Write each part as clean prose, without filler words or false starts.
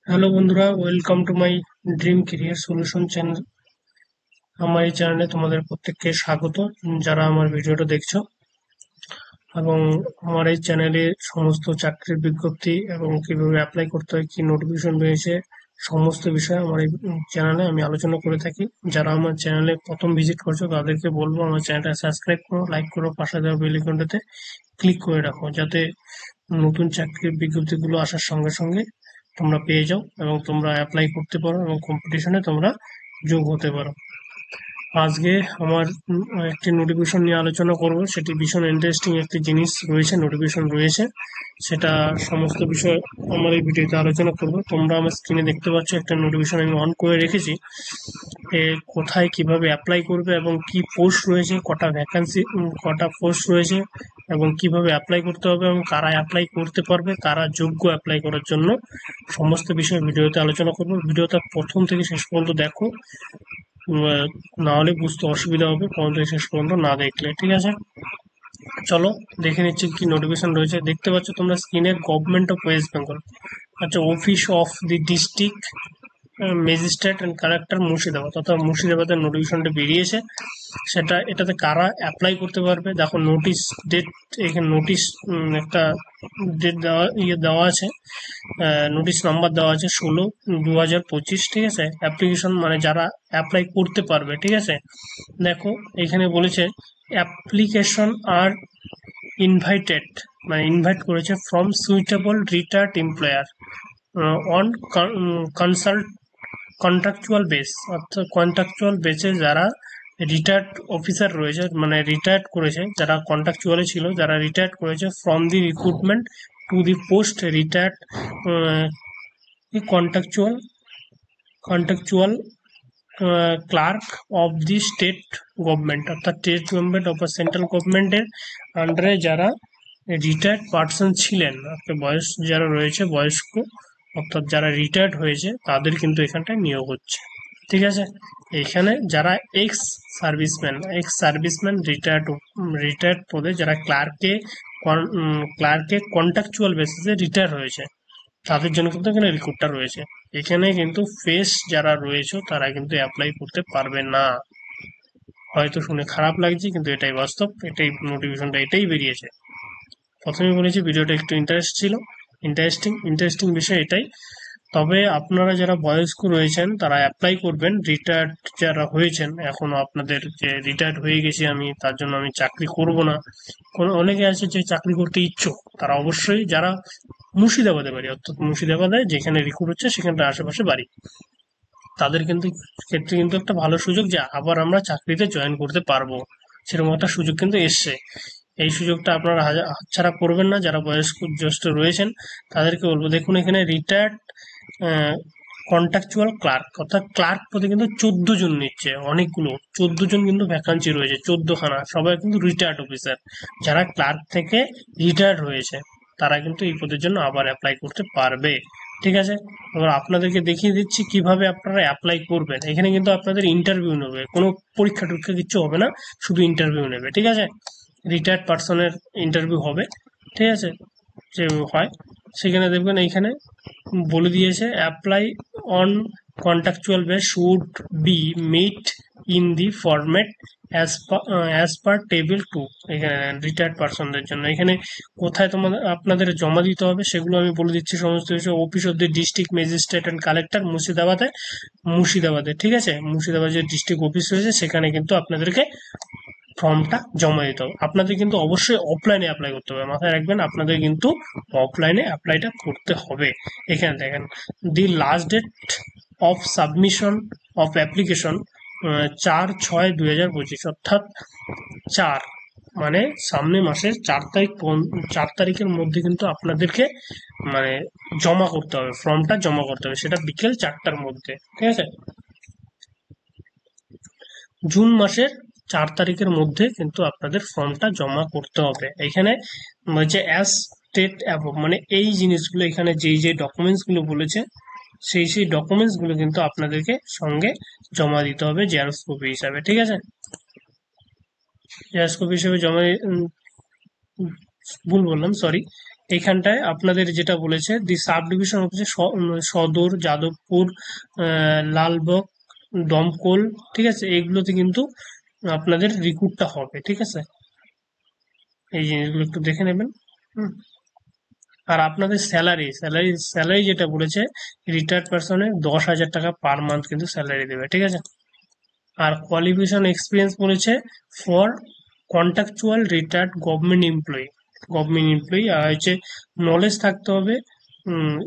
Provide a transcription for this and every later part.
Hello বন্ধুরা, welcome to my dream career solution channel. আমার এই চ্যানেলে তোমাদের প্রত্যেককে স্বাগত, যারা আমার ভিডিওটা দেখছো। এবং আমার এই চ্যানেলে সমস্ত চাকরির বিজ্ঞপ্তি এবং কিভাবে অ্যাপ্লাই করতে হয়, কি নোটিফিকেশন রয়েছে, সমস্ত বিষয়ে আমার এই চ্যানেলে আমি আলোচনা করে থাকি। যারা আমার চ্যানেলে প্রথম ভিজিট করছো তাদেরকে বলবো আমার চ্যানেলটা সাবস্ক্রাইব করো, লাইক করো, পাশে দেওয়া বেল আইকনটাতে ক্লিক করে রাখো, যাতে নতুন চাকরির বিজ্ঞপ্তিগুলো আসার সঙ্গে সঙ্গে তোমরা পেয়ে যাও এবং তোমরা অ্যাপ্লাই করতে পারো এবং কম্পিটিশনে তোমরা যোগ হতে পারো। আজকে আমার একটি নোটিফিকেশন নিয়ে আলোচনা করব, সেটি ভীষণ ইন্টারেস্টিং একটি জিনিস রয়েছে, নোটিফিকেশন রয়েছে, সেটা সমস্ত বিষয় আমার এই ভিডিওতে আলোচনা করব। তোমরা আমার স্ক্রিনে দেখতে পাচ্ছ একটা নোটিফিকেশন আমি অন করে রেখেছি। কোথায় কিভাবে অ্যাপ্লাই করবে এবং কি পোস্ট রয়েছে, কটা ভ্যাকান্সি, কটা পোস্ট রয়েছে এবং কিভাবে অ্যাপ্লাই করতে হবে এবং কারা অ্যাপ্লাই করতে পারবে, কারা যোগ্য অ্যাপ্লাই করার জন্য, সমস্ত বিষয় ভিডিওতে আলোচনা করব। ভিডিওটা প্রথম থেকে শেষ পর্যন্ত দেখো, না হলে বুঝতে অসুবিধা হবে প্রথম থেকে শেষ পর্যন্ত না দেখলে, ঠিক আছে? চলো দেখে নিচ্ছি কি নোটিফিকেশন রয়েছে। দেখতে পাচ্ছ তোমরা স্ক্রিনে, গভর্নমেন্ট অফ ওয়েস্ট বেঙ্গল, আচ্ছা, office of the district magistrate and collector Murshidabad, অর্থাৎ মুর্শিদাবাদের নোটিফিকেশনটা বেরিয়েছে। এটাতে কারা অ্যাপ্লাই করতে পারবে দেখো, নোটিশ ডেট, এখানে নোটিশ একটা ডেট দেওয়া, দেওয়া আছে, নোটিশ নাম্বার দেওয়া আছে 16/2025, ঠিক আছে? অ্যাপ্লিকেশন মানে যারা অ্যাপ্লাই করতে পারবে, ঠিক আছে? দেখো এখানে বলেছে অ্যাপ্লিকেশন আর ইনভাইটেড, মানে ইনভাইট করেছে from suitable retired employer on consult contractual base, অর্থাৎ কন্ট্রাকচুয়াল বেসে যারা রিটায়ার্ড অফিসার রয়েছে, মানে রিটায়ার্ড করেছে, যারা কন্ট্রাকচুয়ালে ছিল, যারা রিটায়ার্ড করেছে from the recruitment to the post retired contractual contractual clerk of the state government, অর্থাৎ স্টেট গভর্নমেন্ট অফ সেন্ট্রাল গভর্নমেন্টের আন্ডারে যারা রিটায়ার্ড পার্সন ছিলেন, অর্থাৎ বয়স যারা রয়েছে বয়স্ক, অর্থাৎ যারা রিটায়ার্ড হয়েছে তাদের কিন্তু এখানটায় নিয়োগ হচ্ছে, ঠিক আছে? এখানে যারা এক্স সার্ভিসম্যান রিটায়ার্ড পদে যারা ক্লার্কে কন্ট্রাকচুয়াল বেসিসে রিটায়ার হয়েছে, তাদের জন্য কিন্তু এখানে রিক্রুটটা রয়েছে। এখানে কিন্তু ফ্রেশ যারা রয়েছে তারা কিন্তু অ্যাপ্লাই করতে পারবে না। হয়তো শুনে খারাপ লাগছে, কিন্তু এটাই বাস্তব, এটাই নোটিফিকেশনটা, এটাই বেরিয়েছে। প্রথমে বলেছি ভিডিওটা একটু ইন্টারেস্টিং বিষয় এটাই। তবে আপনারা যারা বয়স্ক রয়েছেন তারা অ্যাপ্লাই করবেন। রিটায়ার্ড যারা হয়েছেন, এখনো আপনাদের যে রিটায়ার্ড হয়ে গেছি আমি, তার জন্য আমি চাকরি করব না, অনেকে আছে যে চাকরি করতে ইচ্ছুক, তারা অবশ্যই, যারা মুর্শিদাবাদে বাড়ি, অর্থাৎ মুর্শিদাবাদে যেখানে রিক্রুট হচ্ছে সেখানটা আশেপাশে বাড়ি, তাদের কিন্তু ক্ষেত্রে কিন্তু একটা ভালো সুযোগ যে আবার আমরা চাকরিতে জয়েন করতে পারবো, সেরকম একটা সুযোগ কিন্তু এসছে। এই সুযোগটা আপনারা হাতছাড়া করবেন না। যারা বয়স্ক জ্যেষ্ঠ রয়েছেন তাদেরকে বলবো, দেখুন এখানে রিটায়ার্ড কন্ট্রাকচুয়াল ক্লার্ক, অর্থাৎ ক্লার্ক পদে কিন্তু 14 জন নিচ্ছে, অনেকগুলো, 14 জন কিন্তু ভ্যাকান্সি রয়েছে, 14খানা, সবাই কিন্তু রিটায়ার্ড অফিসার। যারা ক্লার্ক থেকে রিটায়ার্ড হয়েছে তারা কিন্তু এই পদের জন্য আবার অ্যাপ্লাই করতে পারবে, ঠিক আছে? এবার আপনাদেরকে দেখিয়ে দিচ্ছি কিভাবে আপনারা অ্যাপ্লাই করবেন। এখানে কিন্তু আপনাদের ইন্টারভিউ নেবে, কোনো পরীক্ষা টরীক্ষা কিছু হবে না, শুধু ইন্টারভিউ নেবে, ঠিক আছে? রিটায়ার্ড পার্সনের ইন্টারভিউ হবে, ঠিক আছে? যে হয়, সেখানে দেখবেন এইখানে বলে দিয়েছে apply on contractual base should be meet in the format as per table 2। এখানে রিটায়ার্ড পার্সনদের জন্য এখানে কোথায় তোমাদের আপনাদের জমা দিতে হবে সেগুলো আমি বলে দিচ্ছি সমস্ত কিছু। Office of the district magistrate and collector মুর্শিদাবাদে, ঠিক আছে? মুর্শিদাবাদ যে ডিস্ট্রিক্ট অফিস রয়েছে সেখানে কিন্তু আপনাদেরকে ফর্মটা জমা দিতে হবে। আপনাদের কিন্তু অবশ্যই অফলাইনে অ্যাপ্লাই করতে হবে, মাথায় রাখবেন, আপনাদের কিন্তু অফলাইনে অ্যাপ্লাইটা করতে হবে। এখানে দেখেন, the last date of submission of application 4/6/2025, অর্থাৎ 4 মানে সামনে মাসের 4 তারিখ, 4 তারিখের মধ্যে কিন্তু আপনাদেরকে মানে জমা করতে হবে, ফর্মটা জমা করতে হবে, সেটা বিকেল 4টার মধ্যে, ঠিক আছে? জুন মাসের 4 তারিখের মধ্যে কিন্তু আপনাদের ফর্মটা জমা করতে হবে। এখানে বলছে অ্যাজ স্টেট অ্যাবভ, মানে এই জিনিসগুলো, এখানে যেই যে ডকুমেন্টস গুলো বলেছে সেই ডকুমেন্টস গুলো কিন্তু আপনাদেরকে সঙ্গে জমা দিতে হবে জেরক্স কপি হিসাবে, ঠিক আছে? জেরক্স কপি হিসেবে ভুল বললাম, সরি। এইখানটায় আপনাদের যেটা বলেছে দি সাব ডিভিশন হচ্ছে সদর, যাদবপুর, লালবাগ, দমকল, ঠিক আছে, এইগুলোতে কিন্তু আপনাদের রিক্রুটটা হবে, ঠিক আছে। এই জিনিসগুলো একটু দেখে নেবেন। হুম। আর আপনাদের স্যালারি যেটা বলেছে, রিটায়ার্ড পার্সনের 10,000 টাকা পার মান্থ কিন্তু স্যালারি দেবে, ঠিক আছে। আর কোয়ালিফিকেশন এক্সপিরিয়েন্স বলেছে for contractual retired government employee আর হচ্ছে নলেজ থাকতে হবে, উম,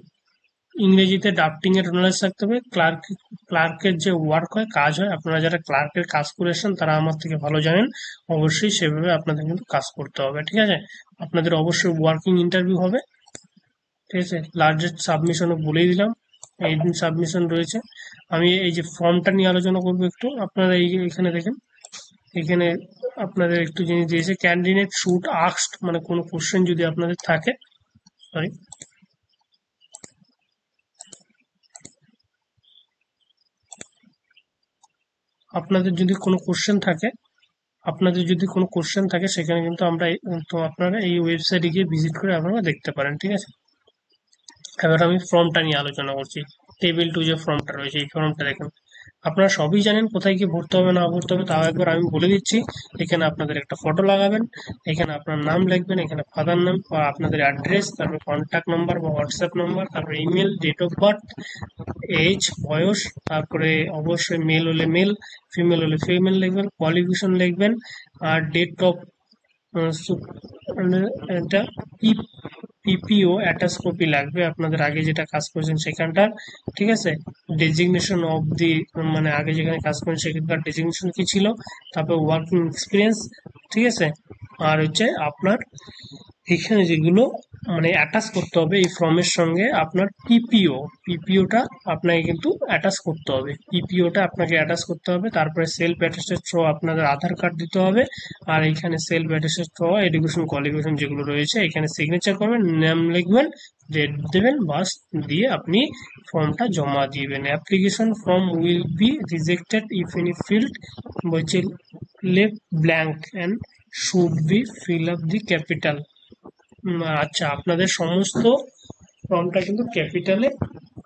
ইংরেজিতে ড্রাফটিং এর নলেজ থাকতে হবে। ক্লার্কের যে ওয়ার্ক হয়, কাজ হয়, আপনারা যারা ক্লার্কের কাজ করেছেন তারা আমার থেকে ভালো জানেন, অবশ্যই সেভাবে আপনাদের কিন্তু কাজ করতে হবে, ঠিক আছে। আপনাদের অবশ্যই ওয়ার্কিং ইন্টারভিউ হবে, ঠিক আছে। লার্জেস্ট সাবমিশনও বলেই দিলাম, এই দিন সাবমিশন রয়েছে। আমি এই যে ফর্মটা নিয়ে আলোচনা করবো একটু, আপনারা এখানে দেখেন, এখানে আপনাদের একটু জিনিস দিয়েছে, ক্যান্ডিডেট শুড আস্কড, মানে কোনো কোশ্চেন যদি আপনাদের থাকে, সরি, আপনাদের যদি কোনো কোশ্চেন থাকে সেখানে কিন্তু তো আপনারা এই ওয়েবসাইটে গিয়ে ভিজিট করে আপনারা দেখতে পারেন, ঠিক আছে। এবার আমি ফর্মটা নিয়ে আলোচনা করছি। টেবিল 2 যে ফর্মটা রয়েছে, এই ফর্মটা দেখেন। আপনারা সবই জানেন কোথায় কি ভরতে হবে না ভরতে হবে, তাও একবার আমি বলে দিচ্ছি। এখানে আপনাদের একটা ফটো লাগাবেন, এখানে আপনার নাম লিখবেন, এখানে ফাদার নাম বা আপনাদের অ্যাড্রেস, তারপর কন্ট্যাক্ট নাম্বার বা হোয়াটসঅ্যাপ নাম্বার, তারপর email, date of birth, age, বয়স, তারপরে অবশ্যই মেল হলে মেল, ফিমেল হলে ফিমেল লিখবেন, কোয়ালিফিকেশন লিখবেন, আর ডেট অফ এটা পিপিও অ্যাটাচ কপি লাগবে, আপনাদের আগে যেটা কাজ করেছেন সেখানটার, ঠিক আছে। ডেজিগনেশন অফ দি, মানে আগে যেখানে কাজ করেন সেখানকার ডেজিগনেশন কি ছিল, তারপর ওয়ার্কিং এক্সপিরিয়েন্স, ঠিক আছে। আর হচ্ছে আপনার এখানে যেগুলো মানে অ্যাটাচ করতে হবে এই ফর্মের সঙ্গে, আপনার পিপিওটা আপনাকে কিন্তু অ্যাটাচ করতে হবে, পিপিওটা আপনাকে অ্যাটাচ করতে হবে। তারপরে সেলফ অ্যাটেস্টেড সহ আপনাদের আধার কার্ড দিতে হবে। আর এখানে সেলফ অ্যাটেস্টেড সহ এডুকেশন কোয়ালিফিকেশন যেগুলো রয়েছে এখানে সিগনেচার করবেন, নাম লিখবেন, ডেট দেবেন, বাস দিয়ে আপনি ফর্মটা জমা দিবেন। Application form will be rejected if any field বলছে left blank and should be fill up the capital. আচ্ছা, আপনাদের সমস্ত ফর্মটা কিন্তু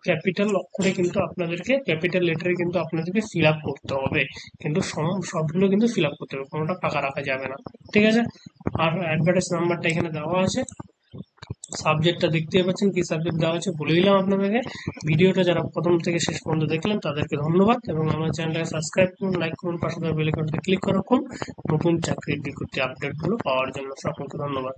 ক্যাপিটাল অক্ষরে কিন্তু আপনাদেরকে, ক্যাপিটাল লেটারে কিন্তু আপনাদেরকে ফিল আপ করতে হবে, কিন্তু সবগুলো কিন্তু ফিল আপ করতে হবে, কোনোটা ফাঁকা রাখা যাবে না, ঠিক আছে। আর অ্যাডভার্টাইজ নাম্বারটা এখানে দেওয়া আছে। সাবজেক্টটা দেখতেই পাচ্ছেন কি সাবজেক্ট দেওয়া আছে বলে দিলাম আপনাদেরকে। ভিডিওটা যারা প্রথম থেকে শেষ পর্যন্ত দেখলেন তাদেরকে ধন্যবাদ, এবং আমার চ্যানেলটাকে সাবস্ক্রাইব করুন, লাইক করুন, পাশে থাকা বেল আইকনটি ক্লিক করে রাখুন নতুন চাকরির বিজ্ঞপ্তি আপডেটগুলো পাওয়ার জন্য। সকলকে ধন্যবাদ।